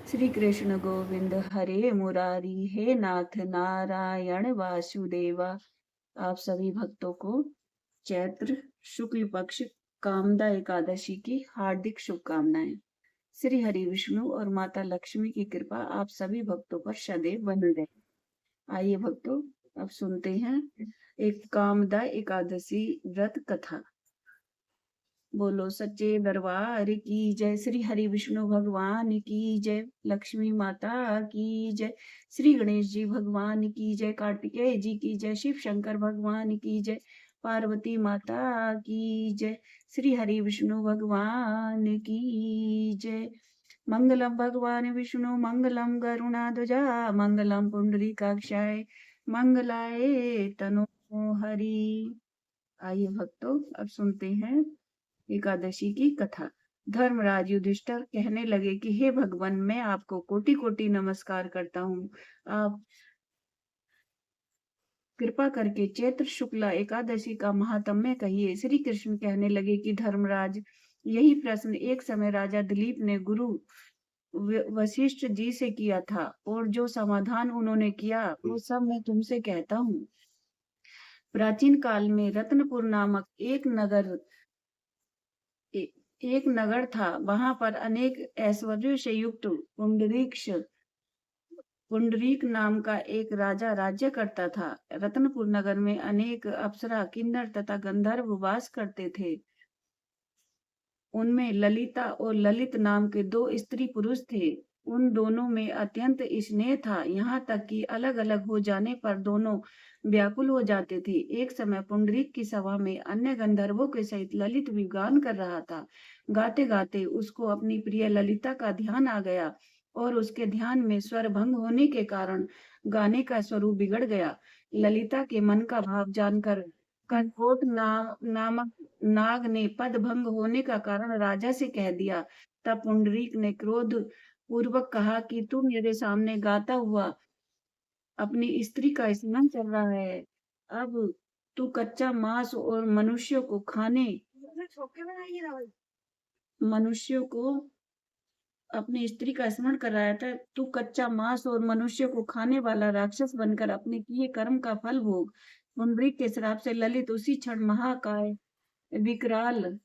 श्री कृष्ण गोविंद हरे मुरारी, हे नाथ नारायण वासुदेवा। आप सभी भक्तों को चैत्र शुक्ल पक्ष कामदा एकादशी की हार्दिक शुभकामनाएं। श्री हरि विष्णु और माता लक्ष्मी की कृपा आप सभी भक्तों पर सदैव बनी रहे। आइए भक्तों, अब सुनते हैं एक कामदा एकादशी व्रत कथा। बोलो सच्चे दरबार की जय, श्री हरि विष्णु भगवान की जय, लक्ष्मी माता की जय, श्री गणेश जी भगवान की जय, कार्तिकेय जी की जय, शिव शंकर भगवान की जय, पार्वती माता की जय, श्री हरि विष्णु भगवान की जय। मंगलम भगवान विष्णु मंगलम गरुणाध्वजा मंगलम पुंडरीकाक्षाय मंगलाय तनो हरि। आइए भक्तों, अब सुनते हैं एकादशी की कथा। धर्मराज युधिष्ठिर कहने लगे कि हे भगवान, मैं आपको कोटि कोटि नमस्कार करता हूँ। आप कृपा करके चैत्र शुक्ला एकादशी का महात्म्य कहिए। श्री कृष्ण कहने लगे कि धर्मराज, यही प्रश्न एक समय राजा दिलीप ने गुरु वशिष्ठ जी से किया था, और जो समाधान उन्होंने किया वो सब मैं तुमसे कहता हूँ। प्राचीन काल में रत्नपुर नामक एक नगर था। वहां पर अनेक ऐश्वर्यों से युक्त पुंडरीक नाम का एक राजा राज्य करता था। रत्नपुर नगर में अनेक अप्सरा, किन्नर तथा गंधर्व वास करते थे। उनमें ललिता और ललित नाम के दो स्त्री पुरुष थे। उन दोनों में अत्यंत स्नेह था, यहाँ तक कि अलग अलग हो जाने पर दोनों व्याकुल हो जाते थे। एक समय पुंडरीक की सभा में अन्य गंधर्वों के सहित ललित भी गान कर रहा था। गाते गाते उसको अपनी प्रिय ललिता का ध्यान आ गया, और उसके ध्यान में स्वर भंग होने के कारण गाने का स्वरूप बिगड़ गया। ललिता के मन का भाव जानकर कर्कोट नामक नाग ने पद भंग होने का कारण राजा से कह दिया। तब पुंडरीक ने क्रोध पूर्वक कहा कि तू मेरे सामने गाता हुआ अपनी स्त्री का स्मरण कर रहा है। अब तू कच्चा मांस और मनुष्यों को अपनी स्त्री का स्मरण कर रहा था। तू कच्चा मांस और मनुष्य को खाने वाला राक्षस बनकर अपने किए कर्म का फल भोग। पुंडरीक के श्राप से ललित उसी क्षण महाकाय विकराल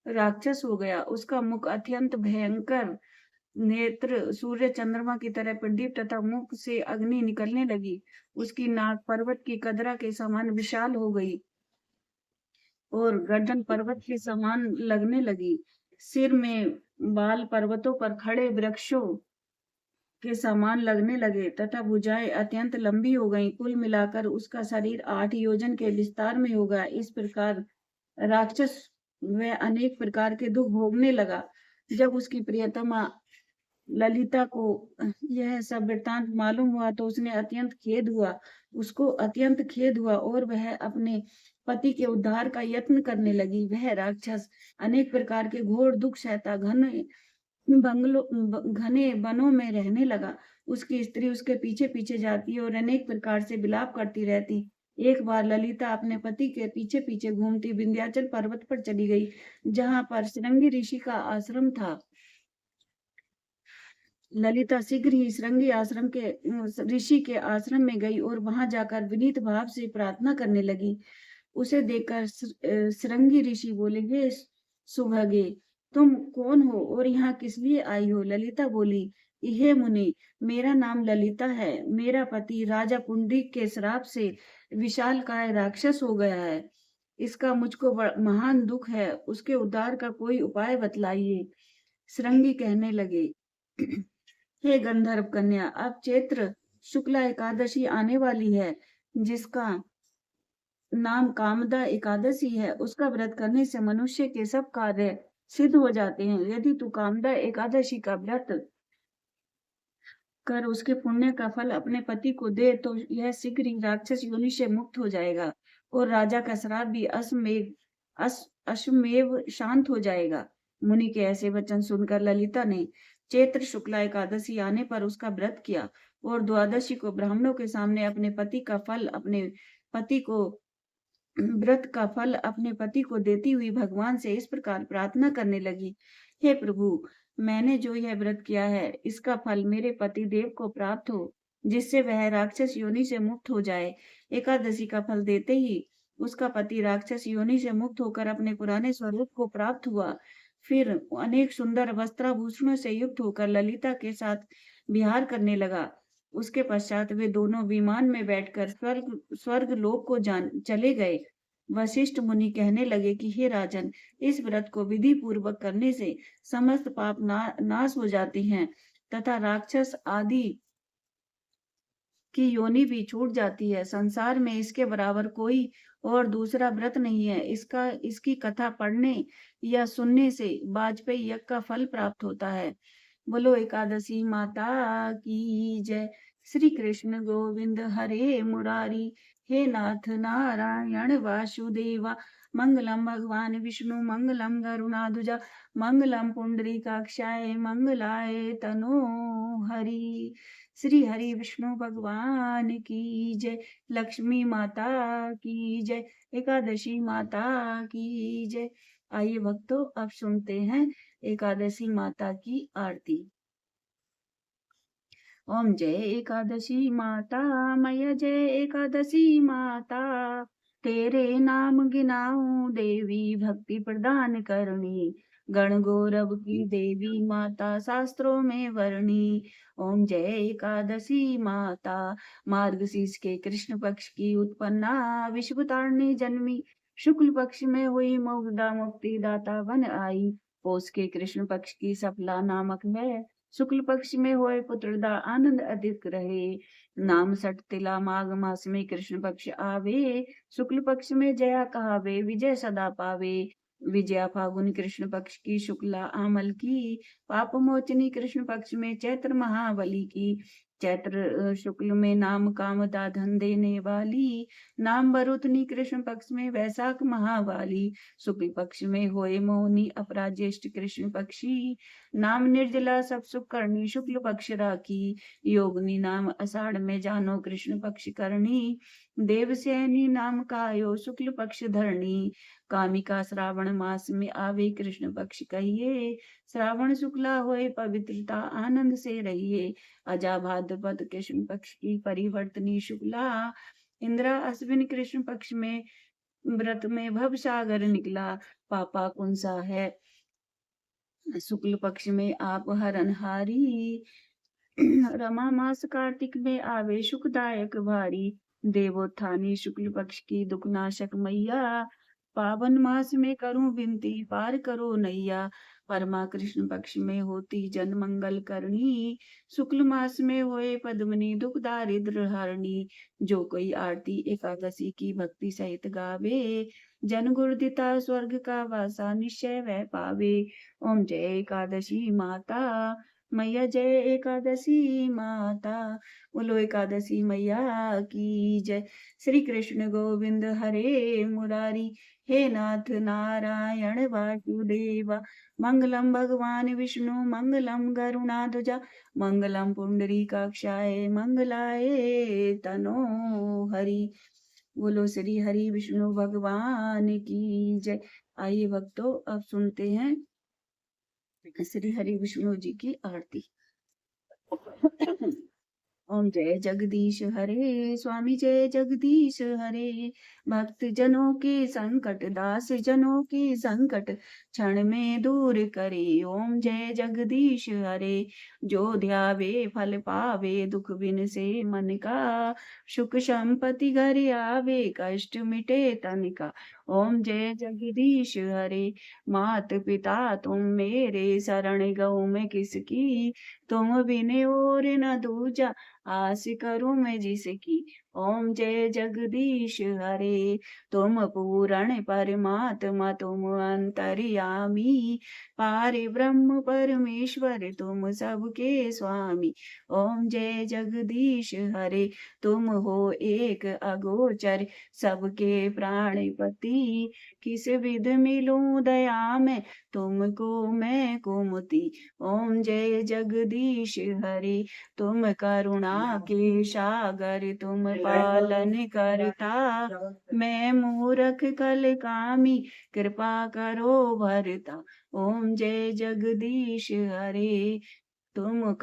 राक्षस हो गया। उसका मुख अत्यंत भयंकर, नेत्र सूर्य चंद्रमा की तरह प्रदीप तथा मुख से अग्नि निकलने लगी। उसकी नाक पर्वत की कदरा के समान विशाल हो गई और गर्दन पर्वत के समान लगने लगी। सिर में बाल पर्वतों पर खड़े वृक्षों के समान लगने लगे तथा भुजाएं अत्यंत लंबी हो गईं। कुल मिलाकर उसका शरीर 8 योजन के विस्तार में हो गया। इस प्रकार राक्षस वह अनेक प्रकार के दुख भोगने लगा। जब उसकी प्रियतमा ललिता को यह सब वृत्तांत मालूम हुआ तो उसको अत्यंत खेद हुआ और वह अपने पति के उद्धार का यत्न करने लगी। वह राक्षस अनेक प्रकार के घोर दुख सहता घने वनों में रहने लगा। उसकी स्त्री उसके पीछे पीछे जाती और अनेक प्रकार से विलाप करती रहती। एक बार ललिता अपने पति के पीछे पीछे घूमती विंध्याचल पर्वत पर चली गई, जहां पर श्रृंगी ऋषि का आश्रम था। ललिता शीघ्र ही श्रृंगी आश्रम के ऋषि के आश्रम में गई और वहां जाकर विनीत भाव से प्रार्थना करने लगी। उसे देखकर श्रृंगी ऋषि बोले, हे सुभगे, तुम कौन हो और यहाँ किस लिए आई हो? ललिता बोली, हे मुनि, मेरा नाम ललिता है। मेरा पति राजा पुंडरीक के श्राप से विशालकाय राक्षस हो गया है। इसका मुझको महान दुख है। उसके उद्धार का कोई उपाय बतलाइए। श्रृंगी कहने लगे, हे गंधर्व कन्या, अब चैत्र शुक्ला एकादशी आने वाली है, जिसका नाम कामदा एकादशी है। उसका व्रत करने से मनुष्य के सब कार्य सिद्ध हो जाते हैं। यदि तू कामदा एकादशी का व्रत कर उसके पुण्य का फल अपने पति को दे तो यह शीघ्र ही राक्षस योनि से मुक्त हो जाएगा और राजा का श्राप भी अश्वमेव शांत हो जाएगा। मुनि के ऐसे वचन सुनकर ललिता ने चैत्र शुक्ला एकादशी आने पर उसका व्रत किया और द्वादशी को ब्राह्मणों के सामने व्रत का फल अपने पति को देती हुई भगवान से इस प्रकार प्रार्थना करने लगी, हे प्रभु, मैंने जो यह व्रत किया है, इसका फल मेरे पति देव को प्राप्त हो, जिससे वह राक्षस योनि से मुक्त हो जाए। एकादशी का फल देते ही उसका पति राक्षस योनि से मुक्त होकर अपने पुराने स्वरूप को प्राप्त हुआ। फिर अनेक सुंदर वस्त्राभूषणों से युक्त होकर ललिता के साथ विहार करने लगा। उसके पश्चात वे दोनों विमान में बैठकर स्वर्ग लोक को जान चले गए। वशिष्ठ मुनि कहने लगे कि हे राजन, इस व्रत को विधि पूर्वक करने से समस्त पाप नाश हो जाती हैं तथा राक्षस आदि की योनि भी छूट जाती है। संसार में इसके बराबर कोई और दूसरा व्रत नहीं है। इसकी कथा पढ़ने या सुनने से वाजपेयी यज्ञ का फल प्राप्त होता है। बोलो एकादशी माता की जय। श्री कृष्ण गोविंद हरे मुरारी, हे नाथ नारायण वासुदेवा। मंगलम भगवान विष्णु मंगलम गरुणाध्वजा, मंगलम पुंडरीकाक्षाय मंगलाय तनो हरि। श्री हरि विष्णु भगवान की जय। लक्ष्मी माता की जय। एकादशी माता की जय। आइए भक्तों, अब सुनते हैं एकादशी माता की आरती। ओम जय एकादशी माता, मैया जय एकादशी माता। तेरे नाम गिनाऊं देवी, भक्ति प्रदान करनी। गण गौरव की देवी माता, शास्त्रों में वर्णी। ओम जय एकादशी माता, मार्गशीर्ष के कृष्ण पक्ष की उत्पन्ना, विश्व तारणी जन्मी। शुक्ल पक्ष में हुई मुग्धा, मुक्ति दाता बन आई। पौष के कृष्ण पक्ष की सफला नामक है, शुक्ल पक्ष में होए पुत्रदा, आनंद अधिक रहे। नाम सठ तिला, माघ मास में कृष्ण पक्ष आवे। शुक्ल पक्ष में जया कहावे, विजय सदा पावे। विजया फागुन कृष्ण पक्ष की, शुक्ला आमल की। पाप मोचनी कृष्ण पक्ष में, चैत्र महाबली की। चैत्र शुक्ल में नाम कामदा, धन देने वाली। नाम बरुतनी कृष्ण पक्ष में, वैशाख महावाली। शुक्ल पक्ष में होए मोहनी, अपरा ज्येष्ठ कृष्ण पक्षी। नाम निर्जला सब सुख करनी, शुक्ल पक्ष राखी। योगनी नाम आषाढ़ में, जानो कृष्ण पक्ष करनी। देवसैनी नाम कायो, शुक्ल पक्ष धरणी। कामिका श्रावण मास में आवे, कृष्ण पक्ष कहिए। श्रावण शुक्ला होए पवित्रता, आनंद से रहिए। अजा भाद्रपद कृष्ण पक्ष की, परिवर्तनी शुक्ला। इंद्रा अश्विन कृष्ण पक्ष में, व्रत में भव सागर निकला। पापा कुंसा है शुक्ल पक्ष में, आप हरनहारी। रमा मास कार्तिक में आवे, सुखदायक भारी। देवोत्थानी शुक्ल पक्ष की, दुखनाशक मैया। पावन मास में करूं विनती, पार करो नैया। परमा कृष्ण पक्ष में होती जन मंगल करनी। शुक्ल मास में होए पद्मनी, दुख दारिद्र हरणी। जो कोई आरती एकादशी की भक्ति सहित गावे, जन गुरुदिता स्वर्ग का वासा, निश्चय वह पावे। ओम जय एकादशी माता, मैया जय एकादशी माता। बोलो एकादशी मैया की जय। श्री कृष्ण गोविंद हरे मुरारी, हे नाथ नारायण वासुदेवा। मंगलम भगवान विष्णु मंगलम गरुणाध्वजा, मंगलम पुंडरीकाक्षाय मंगलाय तनो हरि। बोलो श्री हरि विष्णु भगवान की जय। आइए भक्तों, अब सुनते हैं श्री हरि विष्णु जी की आरती। ओम जय जगदीश हरे, स्वामी जय जगदीश हरे। भक्त जनों के संकट, दास जनों के संकट, क्षण में दूर करे। ओम जय जगदीश हरे। जो ध्यावे फल पावे, दुख बिन से मन का। सुख संपत्ति घर आवे, कष्ट मिटे तन का। ओम जय जगदीश हरे। मात पिता तुम मेरे, शरण गौ मैं किसकी। तुम बिन और न दूजा, आस करूं मैं जिसकी। ओम जय जगदीश हरे। तुम पूर्ण परमात्मा, तुम अंतर्यामी। पारे ब्रह्म परमेश्वर, तुम सबके स्वामी। ओम जय जगदीश हरे। तुम हो एक अगोचर, सबके प्राणपति। किस विध मिलूं दया में, तुमको मैं कुमति। ओम जय जगदीश हरे। तुम करुणा के सागर, तुम पालन करता। मैं मूरख कल कामी, कृपा करो भरता। ओम जय जगदीश हरे। तुम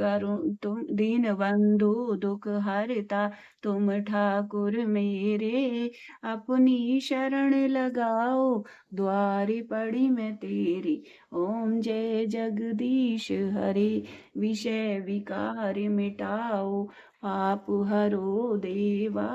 दीन बंधु दुख हरता। तुम ठाकुर मेरे, अपनी शरण लगाओ, द्वारी पड़ी मैं तेरी। ओम जय जगदीश हरे। विषय विकार मिटाओ, पाप हरो देवा।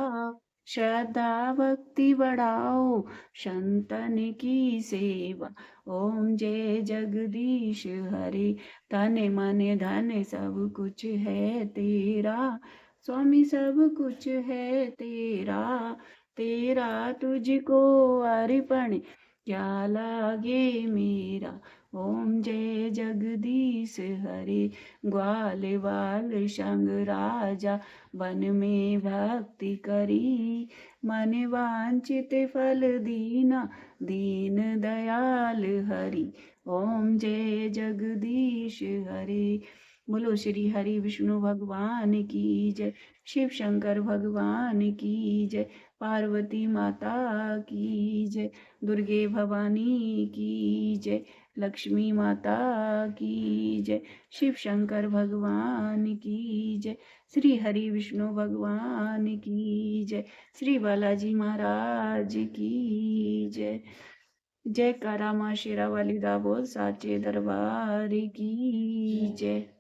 श्रद्धा भक्ति बढ़ाओ, संतन की सेवा। ओम जय जगदीश हरे। तन मन धन सब कुछ है तेरा, स्वामी सब कुछ है तेरा। तेरा तुझको अर्पण क्या लागे मेरा। ओम जय जगदीश हरे। ग्वाल बाल संग राजा, वन में भक्ति करी। मन वांछित फल दीना, दीन दयाल हरि। ओम जय जगदीश हरे। बोलो श्री हरि विष्णु भगवान की जय। शिव शंकर भगवान की जय। पार्वती माता की जय। दुर्गे भवानी की जय। लक्ष्मी माता की जय। शिव शंकर भगवान की जय। श्री हरि विष्णु भगवान की जय। श्री बालाजी महाराज की जय। जय कारा माँ शेरा वाली दा बोल साचे दरबार की जय।